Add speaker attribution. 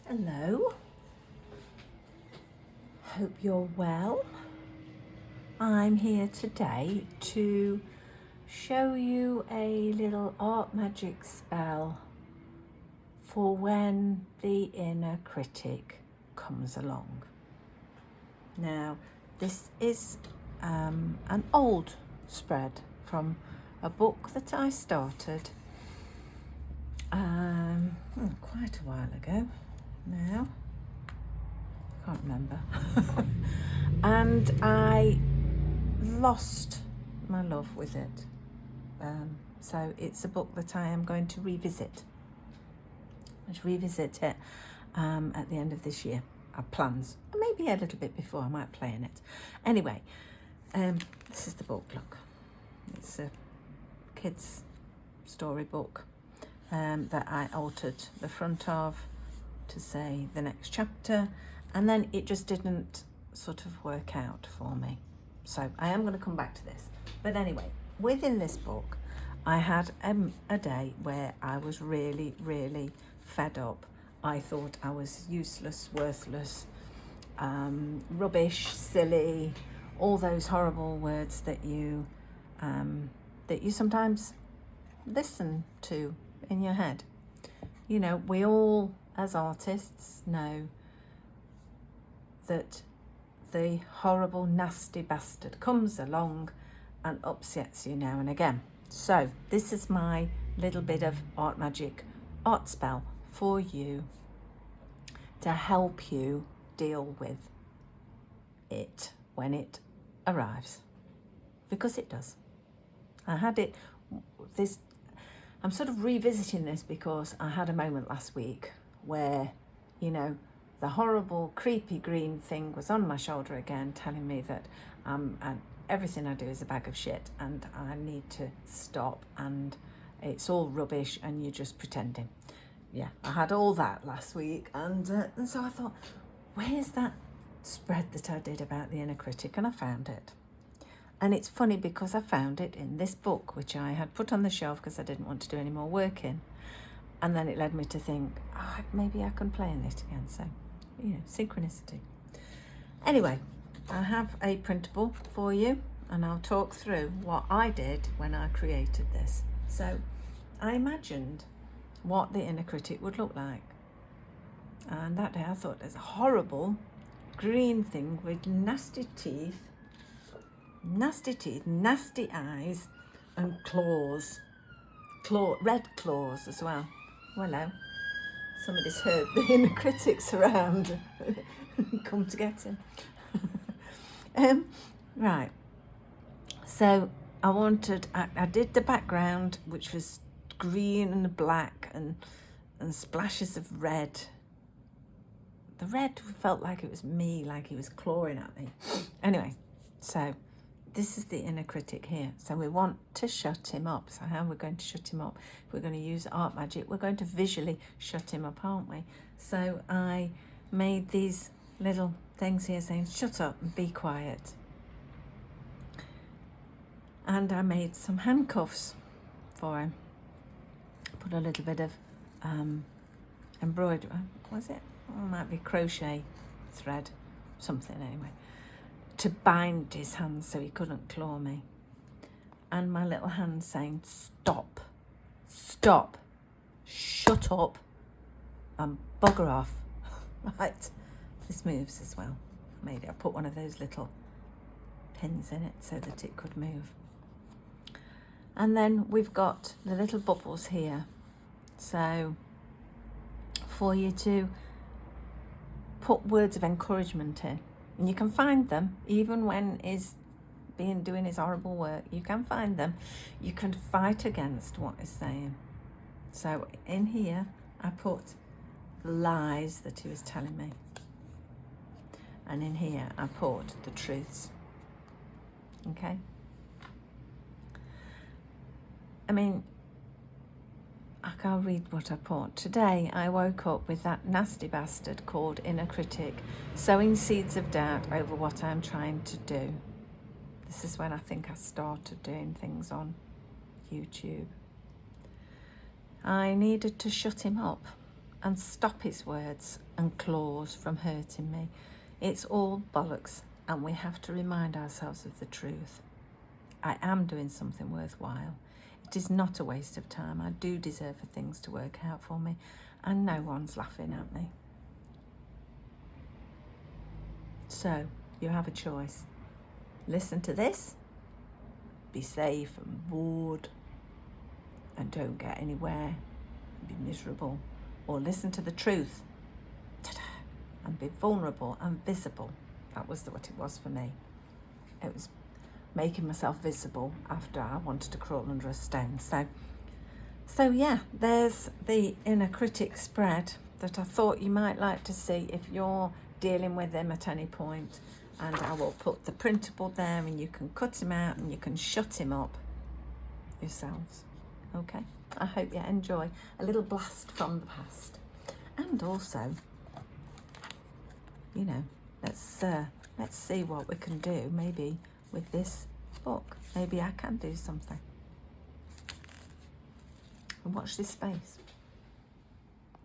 Speaker 1: Hello, hope you're well. I'm here today to show you a little art magic spell for when the inner critic comes along. Now, this is an old spread from a book that I started quite a while ago now. Can't remember. And I lost my love with it. So it's a book that I am going to revisit. Let's revisit it at the end of this year. I have plans, maybe a little bit before. I might play in it. Anyway, this is the book. Look, it's a kids' storybook that I altered the front of to say the next chapter, and then it just didn't sort of work out for me. So I am going to come back to this. But anyway, within this book, I had a day where I was really, really fed up. I thought I was useless, worthless, rubbish, silly, all those horrible words that you sometimes listen to in your head. You know, we all, as artists, know that the horrible, nasty bastard comes along and upsets you now and again. So this is my little bit of art magic, art spell for you to help you deal with it when it arrives, because it does. I'm sort of revisiting this because I had a moment last week where, you know, the horrible, creepy green thing was on my shoulder again, telling me that and everything I do is a bag of shit and I need to stop and it's all rubbish and you're just pretending. Yeah, I had all that last week, and so I thought, where's that spread that I did about the inner critic? And I found it. And it's funny because I found it in this book, which I had put on the shelf because I didn't want to do any more work in. And then it led me to think, maybe I can play in it again. So, you know, synchronicity. Anyway, I have a printable for you, and I'll talk through what I did when I created this. So I imagined what the inner critic would look like. And that day I thought, there's a horrible green thing with nasty teeth, nasty eyes, and claws. Red claws as well. Hello. Somebody's heard the inner critics around. Come to get him. Right. So I did the background, which was green and black and splashes of red. The red felt like it was me, like he was clawing at me. Anyway, so this is the inner critic here. So we want to shut him up. So how are we going to shut him up? If we're going to use art magic, we're going to visually shut him up, aren't we? So I made these little things here saying, shut up and be quiet. And I made some handcuffs for him. Put a little bit of embroidery, was it? Oh, it might be crochet thread, something anyway, to bind his hands so he couldn't claw me. And my little hand saying, stop, shut up and bugger off. Right, this moves as well. Maybe I put one of those little pins in it so that it could move. And then we've got the little bubbles here. So for you to put words of encouragement in. And you can find them even when he's doing his horrible work. You can find them. You can fight against what he's saying. So in here, I put the lies that he was telling me. And in here, I put the truths. Okay? I mean, I can't read what I put. Today, I woke up with that nasty bastard called inner critic, sowing seeds of doubt over what I'm trying to do. This is when I think I started doing things on YouTube. I needed to shut him up and stop his words and claws from hurting me. It's all bollocks, and we have to remind ourselves of the truth. I am doing something worthwhile. It is not a waste of time. I do deserve for things to work out for me, and no one's laughing at me. So you have a choice. Listen to this, be safe and bored, and don't get anywhere, and be miserable. Or listen to the truth, ta-da, and be vulnerable and visible. That was what it was for me. It was making myself visible after I wanted to crawl under a stone. So yeah, there's the inner critic spread that I thought you might like to see if you're dealing with him at any point. And I will put the printable there, and you can cut him out and you can shut him up yourselves. Okay, I hope you enjoy a little blast from the past. And also, you know, let's see what we can do maybe with this book. Maybe I can do something. And watch this space.